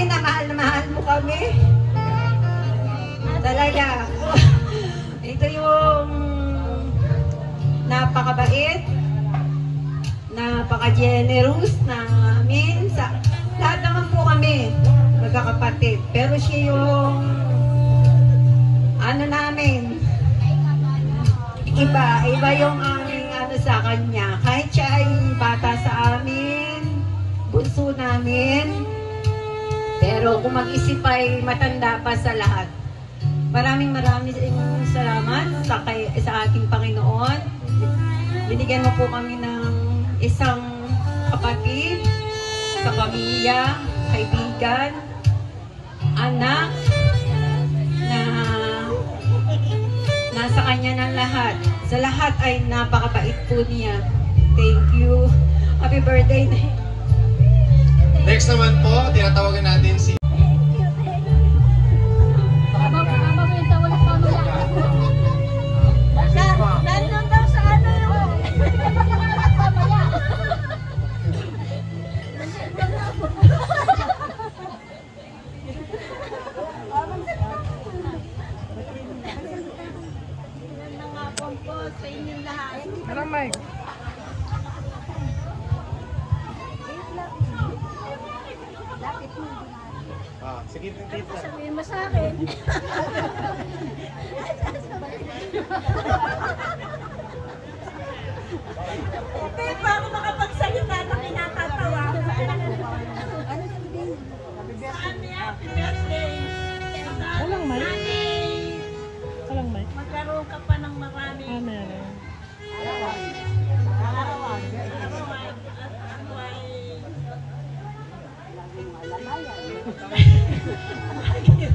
Berday, na mahal mo kami. Talaga. Ito yung napakabait, napaka-generous namin. Lahat naman po kami, magkakapatid. Pero siya yung, ano namin, iba yung aming ano sa kanya. Kahit siya ay bata sa amin, bunso namin, pero kung mag-isip ay matanda pa sa lahat. Maraming salamat sa ating Panginoon. Binigyan mo po kami ng isang kapatid, sa pamilya, kaibigan, anak, na nasa kanya ng lahat. Sa lahat ay napakabait po niya. Thank you. Happy birthday. Next naman po, tinatawagan natin si Nandun daw sa ano yung sa inyong lahat. Anong mic? sige din tita. Sabihin mo sa akin. Hindi pa ako makapagsalita na pinatatawa. Happy birthday. Walang mic? Walang mic? Magkaroon ka pa ng marami. Meron. Arawan.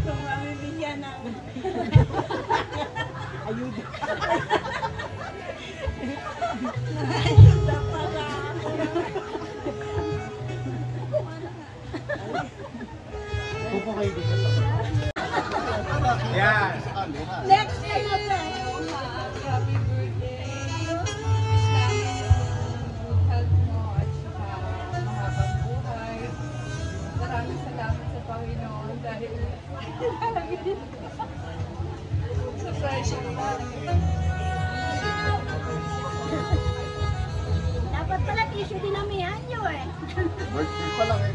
Mamibigyan na. Ayuda. Ayuda pala. Pupo kayo dito sa yan. Next time. Happy birthday. Health mo at saka mahabang buhay. Maraming salamat sa Panginoon dahil surprise lang. Dapat pala tissue dinamihan nyo eh. Birthday pa lang eh.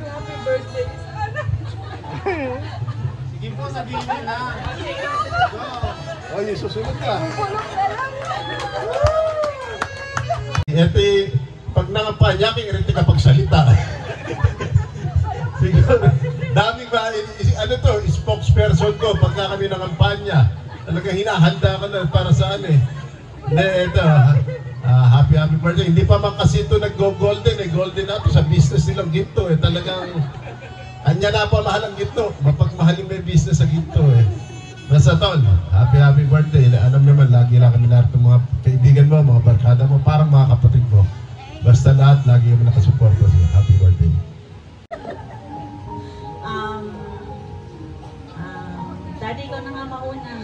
Happy birthday sana. Sige po, sabihin niyo na. Oy, susunod ka. Ito pag nangampanya, king rin ka pagsalita. Siguro, daming ba, ano to, spokesperson ko pagka kami nangampanya. Talagang hinahanda ko na para saan eh. Hindi, ito, happy birthday. Hindi pa man kasi ito nag-go-golden eh. Golden na ito sa business nilang ginto eh. Talagang, anya na pa mahal ang ginto. Mapagmahalin may business sa ginto eh. Basta tol, happy birthday. Alam naman, lagi lang kami narito mga kaibigan mo, mga barkada mo, parang mga kapatid mo. Basta lahat, lagi kami nakasuporta sa'yo. Happy birthday. Daddy ko na nga mauna.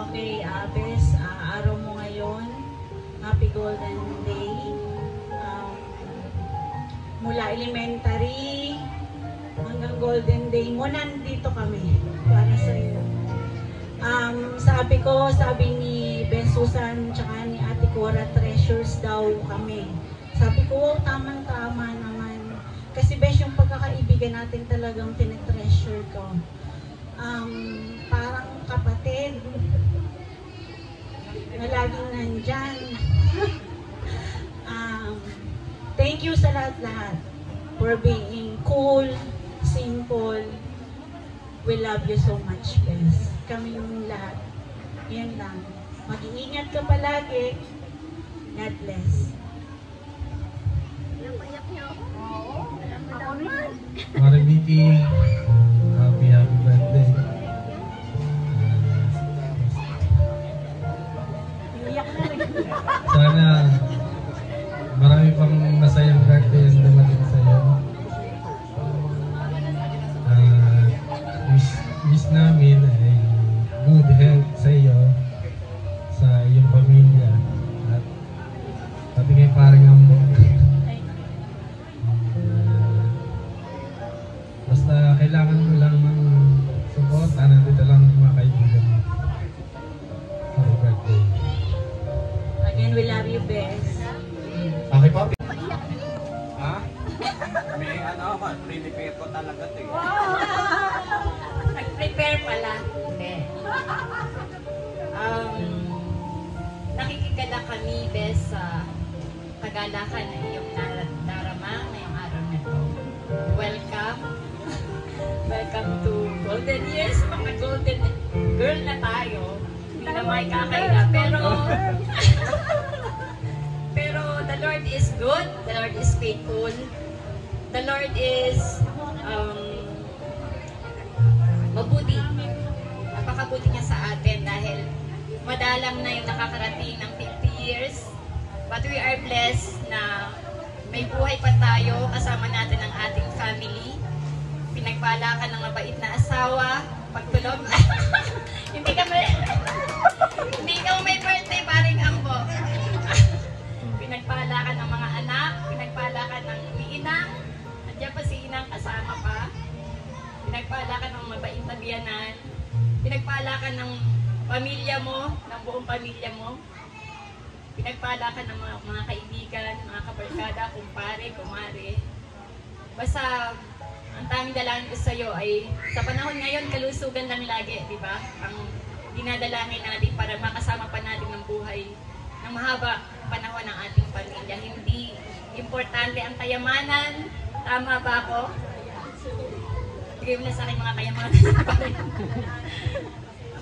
Okay, Abes, araw mo ngayon. Happy Golden Day. Mula elementary hanggang Golden Day mo, nandito kami para sa iyo. Sabi ni Ben Susan tsaka ni Ate Cora, treasures daw kami. Sabi ko, wow, tamang-tama naman. Kasi bes, yung pagkakaibigan natin talagang tinetreasure ko. Parang kapatid na laging nandyan. Thank you sa lahat-lahat for being cool, simple. We love you so much, bes. Kaming lahat. Yan lang. Mag-iingat ka palagi. God bless. Mari Vicky, happy birthday. Sana marami pang masayang birthday ang dumating sa'yo. Wish namin ay good health sa iyo, kailangan mo lang ng support, nandito lang ang mga kaibigan mo. Happy birthday. Again, we love you, Bes. Okay, Papi. Ha? May ano ako, prepare ko talaga ito eh. Nag-prepare pala. Hindi. Nakikigala kami, Bes, sa kagalakan na iyong darama ngayong araw na ito. Welcome. Welcome to Golden Years. Mga golden girl na tayo. Hindi na may kakaila. Pero the Lord is good. The Lord is faithful. The Lord is mabuti. Napakabuti niya sa atin dahil madalang na yung nakakarating ng 50 years. But we are blessed na may buhay pa tayo, kasama natin ang ating family. Pinagpala ka ng mabait na asawa, pagtulog. Hindi ka may birthday, paring ambo. Pinagpala ka ng mga anak, pinagpala ka ng umiinang. Andiyan pa si inang kasama pa. Pinagpala ka ng mabait na biyanan. Pinagpala ka ng pamilya mo, ng buong pamilya mo. Pinagpala ka ng mga kaibigan, mga kabarkada, kumpare, kumare. Basta, ang tanging dalangin ko sa iyo ay, sa panahon ngayon, kalusugan lang lagi, di ba? Ang dinadalangin natin para makasama pa natin ng buhay ng mahaba panahon ng ating pamilya. Hindi importante ang kayamanan. Tama ba ako? Bigay mo na sa akin mga kayamanan.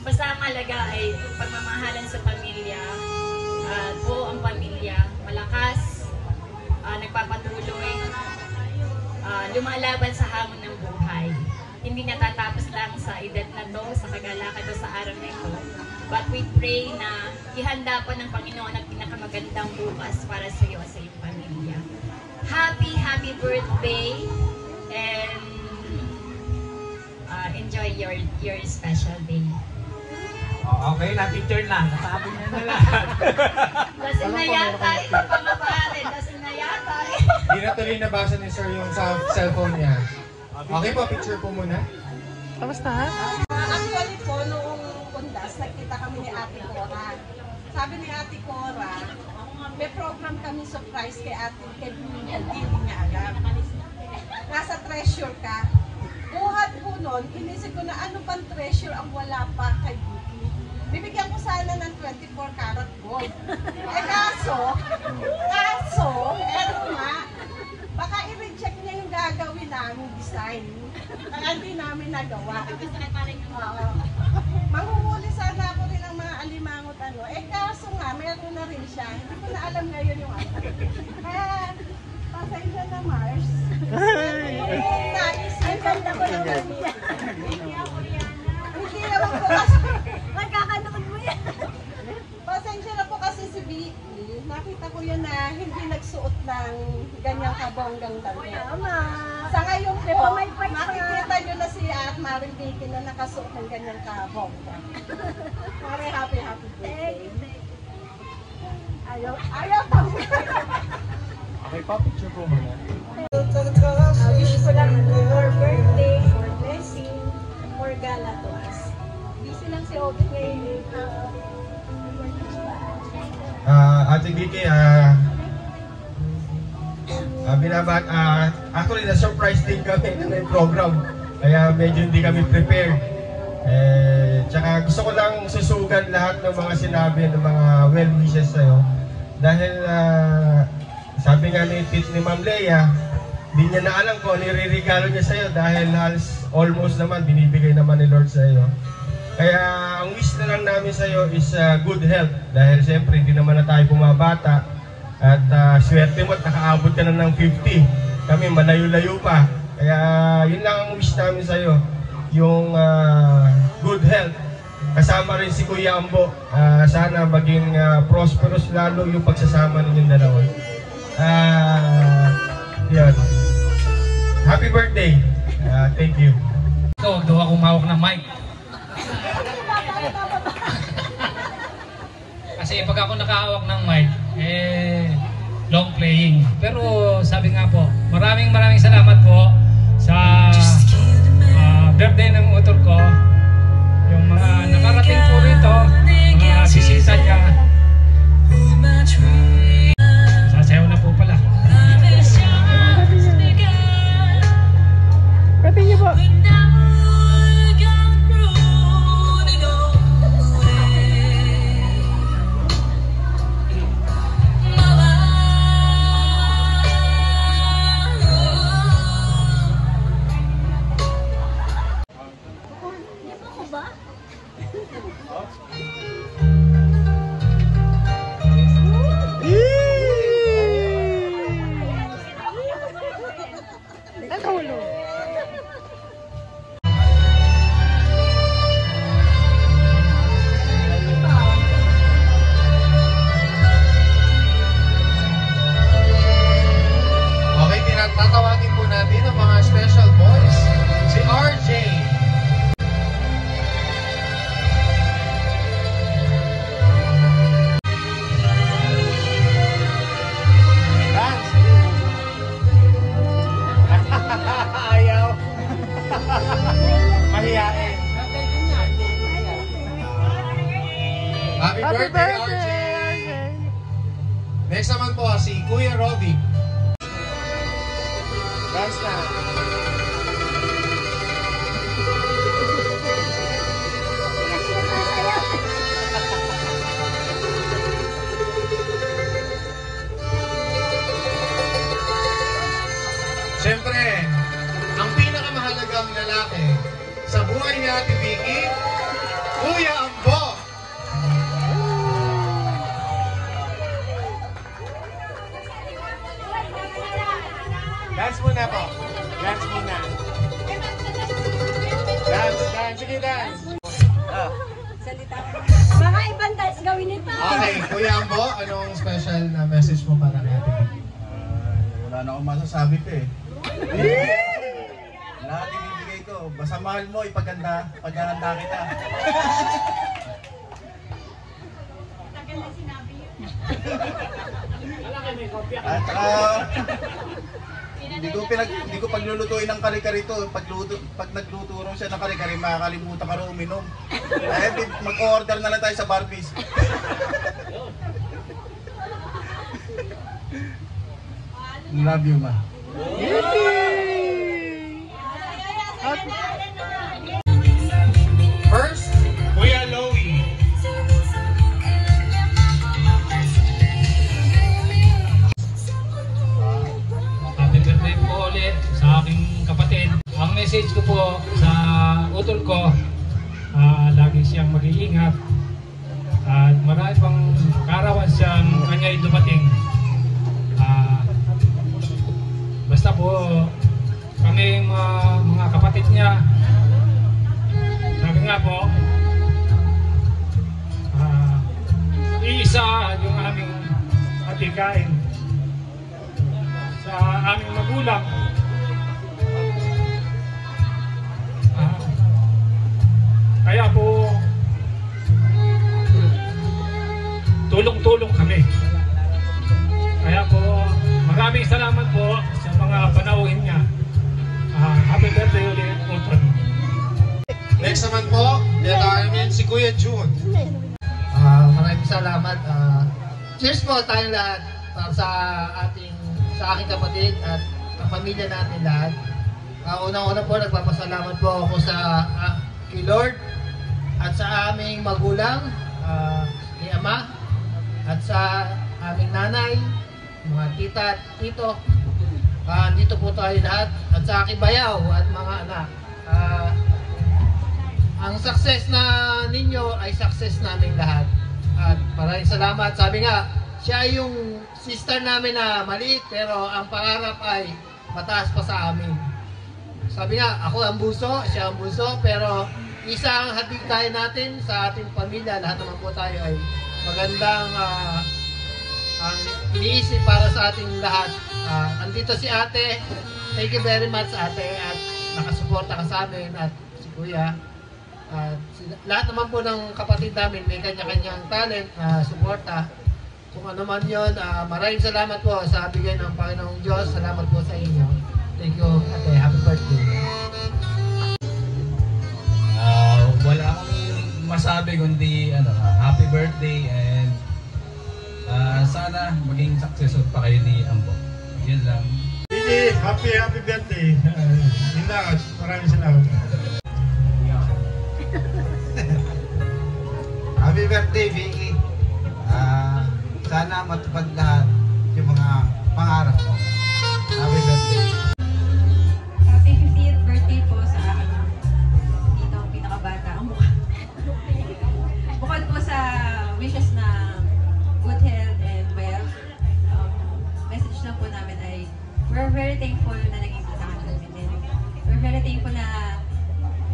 Basta ang malaga ay pagmamahalan sa pamilya. Buo ang pamilya, malakas, nagpapatuloy, lumalaban sa hamon ng buhay. Hindi natatapos lang sa edad na to, sa kagalakan to, sa araw na ito. But we pray na ihanda po ng Panginoon ang pinakamagandang bukas para sa iyo at sa iyong pamilya. Happy birthday and enjoy your special day. Okay, na-picture na. Nasabi niya na lahat. Lasing na yata ito, mga pare. Lasing na yata. Hindi na tuloy nabasa ni Sir yung sa cellphone niya. Okay po, picture po muna. Kamusta ha? Actually po, noong Kundas, nagkita kami ni Ate Cora. Sabi ni Ate Cora, may program kami surprise kay Ate Kay hindi niya alam. Nasa treasure ka. Buhat po nun, inisip ko na ano pang treasure ang wala pa kay Vicky. Bibigyan ko sana ng 24 karat gold. Kaso, eto nga, baka i-reject niya yung gagawin namin design. Kaya hindi namin nagawa. Manguhuli sana ako rin ng mga alimangot ano. Kaso nga, meron na rin siya. Hindi ko na alam ngayon yung ano. Kaya, pasensya na Mars. Ang ganda ko naman niya. Hindi naman po kasi. Magkakanood mo yan. Pasensya na po kasi si Vicky. Nakita ko yun na hindi nagsuot ng ganyang kabonggang damit. Sa ngayon po, makikita nyo na si Maring Vicky na nakasuot ng ganyang kabonggang. Mare, happy birthday. Ayaw tamo. Okay po, picture po muna. Wish ko lang for birthday, for blessing, for gala to us. Busy lang si Obi ngayon. Ate Vicky, actually na-surprise din kami na may program. Kaya medyo hindi kami prepared. Tsaka gusto ko lang susugan lahat ng mga sinabi ng mga well wishes sa'yo. Dahil sabi nga ni Ma'am Leia, hindi niya na alam kung ano iririgalo niya sa'yo dahil almost naman binibigay naman ni Lord sa'yo. Kaya ang wish na lang namin sa'yo is good health dahil siyempre hindi naman na tayo bumabata at swerte mo at nakaabot ka na ng 50. Kami malayo-layo pa. Kaya yun lang ang wish namin sa'yo, yung good health. Kasama rin si Kuya Ambo. Sana maging prosperous lalo yung pagsasama ninyong dalawa. Yun. Happy birthday. Thank you. Ito, huwag daw akong hawak ng mic. Kasi pag ako nakahawak ng mic, long playing. Pero sabi nga po, maraming salamat po sa Happy birthday, birthday, RJ! RJ! Next naman po si Kuya Rovic. Dance na. Siyempre, ang pinakamahalagang lalaki sa buhay ni Ate Vicky, Kuya Ambo. Dance muna po. Dance muna. Dance, dance. Sige, dance. Mga ibang dance gawin nito. Okay, Kuya Ambo, anong special na message mo para kay Ate Vicky? Wala na akong masasabi ko eh. Lahat ibibigay ko. Basta mahal mo, ipaganda kita. At hindi ko paglulutuin ng kare-kare to. Pag nagluto rin siya ng kare-kare, makakalimutan ka rin uminom. Mag-order na lang tayo sa Barbies. Love you, ma. First, Kuya Loie. Happy birthday po ulit sa aking kapatid. Ang message ko po sa utol ko, lagi siyang mag-iingat at marami pang karawan siyang kanya'y dumating. Basta po kami mga kapatid niya, sabi nga po, iisa yung aming atikain sa aming magulang. Kaya po tulong-tulong kami. Kaya po maraming salamat po sa mga panauhin niya. Happy birthday ulit, Utol. Next naman po, si Kuya June. Maraming salamat. Cheers po tayong lahat sa aking kapatid at ang pamilya natin lahat. Unang-una po, nagpapasalamat po ako kay Lord at sa aming magulang, ni Ama, at sa aming nanay, mga tita at tito. Dito po tayo lahat at sa aking bayaw at mga anak. Ang success na ninyo ay success namin lahat. At maraming salamat. Sabi nga, siya yung sister namin na maliit pero ang pangarap ay mataas pa sa amin. Sabi nga, ako ang buso, siya ang buso, pero isang hadigdahin natin sa ating pamilya. Lahat naman po tayo ay magandang ang iniisip para sa ating lahat. Andito si ate. Thank you very much ate at nakasuporta ka sa amin at si kuya. Lahat naman po ng kapatid namin may kanya-kanyang talent na suporta. Kung ano man yun, maraming salamat po sa bigay ng Panginoong Diyos. Salamat po sa inyo. Thank you ate. Happy birthday. Wala akong masabi kundi happy birthday and sana maging successful pa kayo ni Ambo. Yan lang. Vicky, happy birthday. Maraming salamat. Happy birthday, Vicky. Sana matupad lahat yung mga pangarap mo. Happy birthday. Happy 50th birthday po sa aking dito ang pinakabata ang mukha. Bukod po sa wishes na good health and wealth, message lang po namin ay we're very thankful na naging tita ka namin. We're very thankful na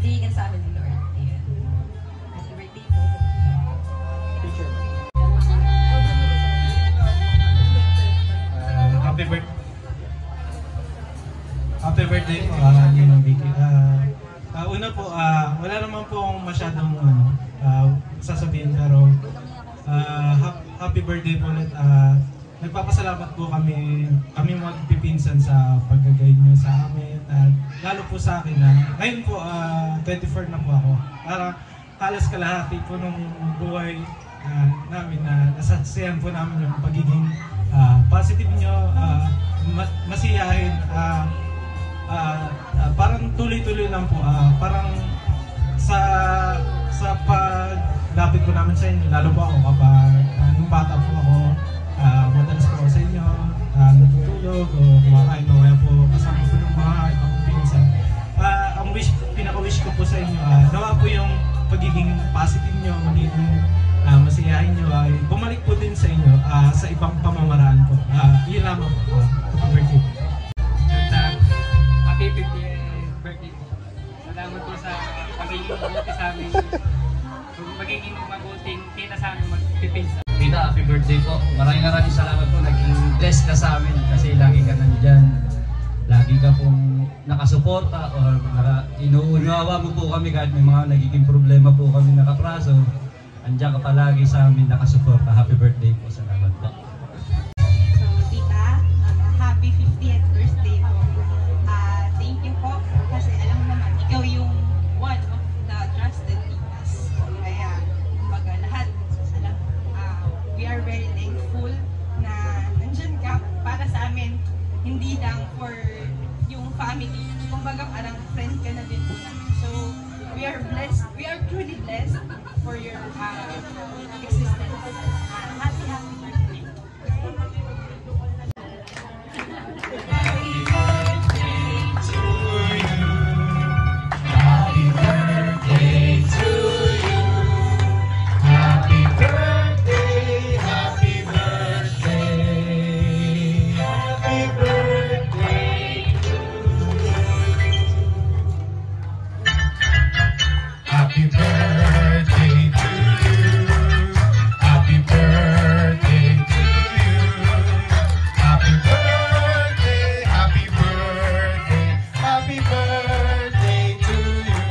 lihigan sa amin ni Lord. Ayan. Happy birthday po. Happy birthday po, Ninong Vicky. Una po, wala naman po akong masyadong sasabihin pero happy birthday po ulit. Nagpapasalamat po kami magpipinsan sa pag-guide nyo sa amin at lalo po sa akin na ngayon po 24 na po ako. Para halos kalahati po nung buhay namin na nasasayan po namin yung pagiging positive nyo, masiyahin, parang tuloy-tuloy lang po, parang sa paglapit ko namin sa inyo, lalo po ako kapag nung bata po ako, madalas po ako sa inyo, natutulog o kumakain o kaya po kasama po ng mga ibang pinsan. Ang pinaka-wish ko po sa inyo, nawa po yung pagiging positive nyo, magiging masiyahin nyo, bumalik po din sa inyo sa ibang pamamaraan po. Yun lamang po. Happy birthday. Happy 50th birthday po. Salamat po sa pagiging mabuti sa amin. Magiging mabuting kita sa amin magpipinsa. Tita, happy birthday po. Maraming salamat po. Naging bless ka sa amin kasi lagi ka nandyan. Lagi ka pong nakasuporta or inuunawa mo po kami kahit may mga nagiging problema po kami nakapraso. Andiyan ka palagi sa amin nakasuporta. Happy birthday po. Salamat po. So, tita, happy 50th birthday po. Thank you po kasi alam mo naman, ikaw yung one of the trusted titas. Kaya, kumbaga, lahat, alam, we are very thankful na nandyan ka para sa amin. Hindi lang for yung family. Kumbaga, parang friend ka na din po namin. So, we are blessed. We are truly blessed for your existence. Happy birthday. Happy birthday to you. Happy birthday to you. Happy birthday, happy birthday, happy birthday to you.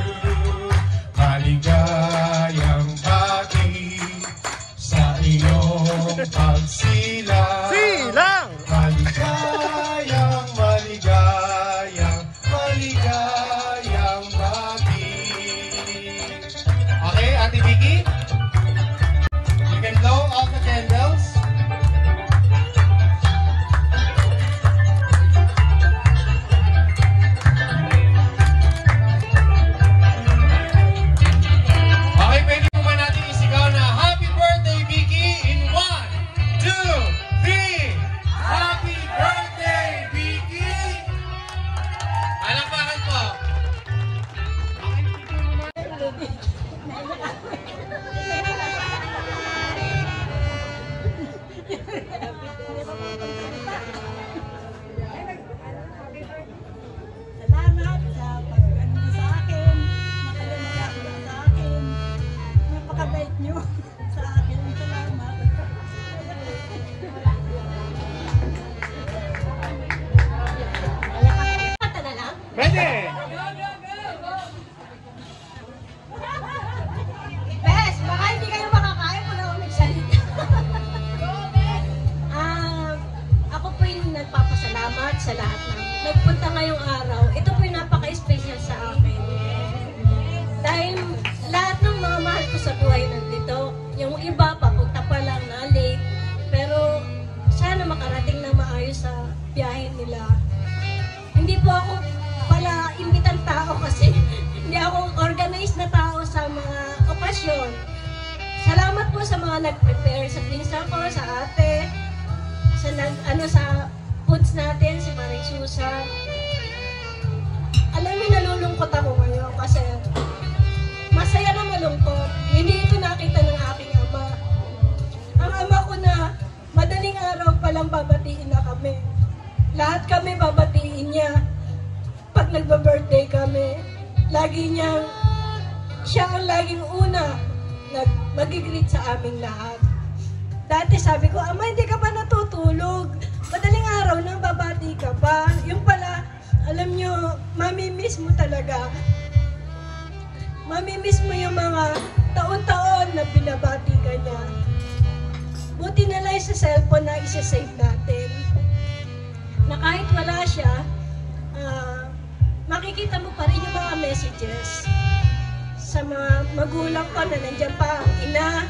Maligayang bati sa iyong pagsilang. Silang! Maligayang, maligayang, maligayang bati. Okay, Ate Vicky? You can blow out the candles. Okay, pwede mo ba natin isigaw na Happy Birthday, Vicky, in 1, 2, 3. Happy birthday, Vicky! Palakpakan po. Salamat sa pag-ano mo sa akin, nakalamag mo sa akin, napakabait nyo sa akin. Salamat. Pwede! Bes, baka hindi kayo makakaya kung ako magsalita. Ako po yung nagpapasalamat sa lahat ng nagpunta ngayong araw. Ito po yung napaka-special sa akin. Dahil lahat ng mga mahal ko sa buhay nandito, yung iba papunta pa lang na late, pero sana makarating na maayos sa biyahe nila. Hindi po ako pala imbitan tao kasi hindi ako organized na tao sa mga okasyon. Salamat po sa mga nag-prepare, sa pinsan ko, sa ate, sa sa foods natin, si Marie Susan. Alam mo, nalulungkot ako ngayon kasi masaya na malungkot. Hindi ito nakita ng aking ama. Ang ama ko na madaling araw palang babatiin na kami. Lahat kami babatiin niya. Pag nagba-birthday kami, siya ang laging una mag-greet sa aming lahat. Dati sabi ko, Ama, hindi ka ba natutulog? Madaling araw nang babati ka pa. Yung pala, alam nyo, mamimiss mo talaga. Mamimiss mo yung mga taon-taon na binabati ka niya. Buti na lang sa cellphone na isa-save natin. Na kahit wala siya, makikita mo pa rin yung mga messages sa mga magulang ko na nandiyan pa ang ina,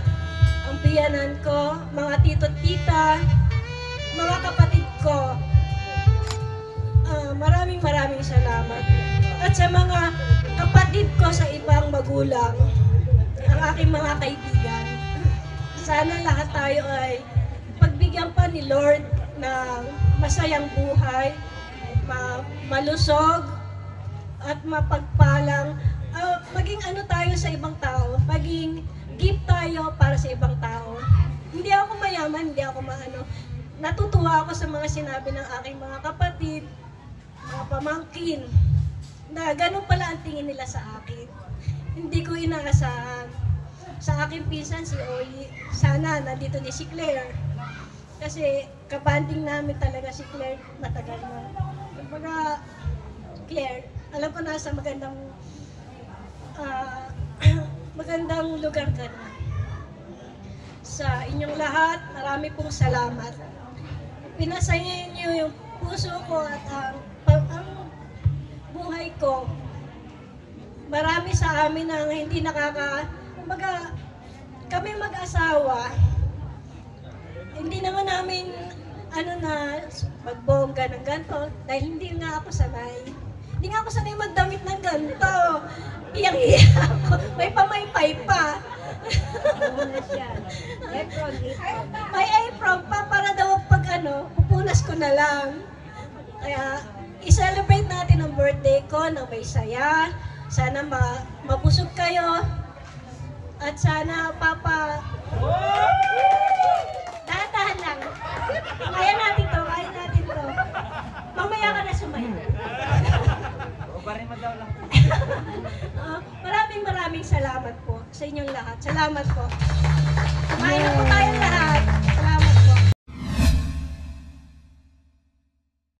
ang ang biyanan ko, mga tito-tita, mga kapatid ko. Maraming salamat. At sa mga kapatid ko sa ibang magulang, ang aking mga kaibigan, sana lahat tayo ay pagbigyan pa ni Lord ng masayang buhay, malusog, at mapagpalang, maging ano tayo sa ibang tao, maging gift tayo para sa ibang tao. Hindi ako mayaman, hindi ako maano. Natutuwa ako sa mga sinabi ng aking mga kapatid, mga pamangkin, na ganun pala ang tingin nila sa akin. Hindi ko inaasahan. Sa aking pinsan, si Oyi, sana nandito ni si Claire. Kasi kabanding namin talaga si Claire matagal na. Mga Claire, alam ko nasa magandang lugar ka na. Sa inyong lahat, marami pong salamat. Pinasaya niyo yung puso ko at ang buhay ko. Marami sa amin ang hindi kami mag-asawa, hindi naman namin magbongga ng ganito dahil hindi nga ako sanay. Hindi nga ako sanay magdamit ng ganito. Iyang-iya ako. May pamaypay pa. May apron pa para daw pag pupunas ko na lang. Kaya i-celebrate natin ang birthday ko na may saya. Sana mabusog kayo. At sana, Papa, dahan-dahan lang. Kaya natin to. Mamaya ka na sumayo. Maraming salamat po sa inyong lahat. Salamat po. Kumain na po tayong lahat.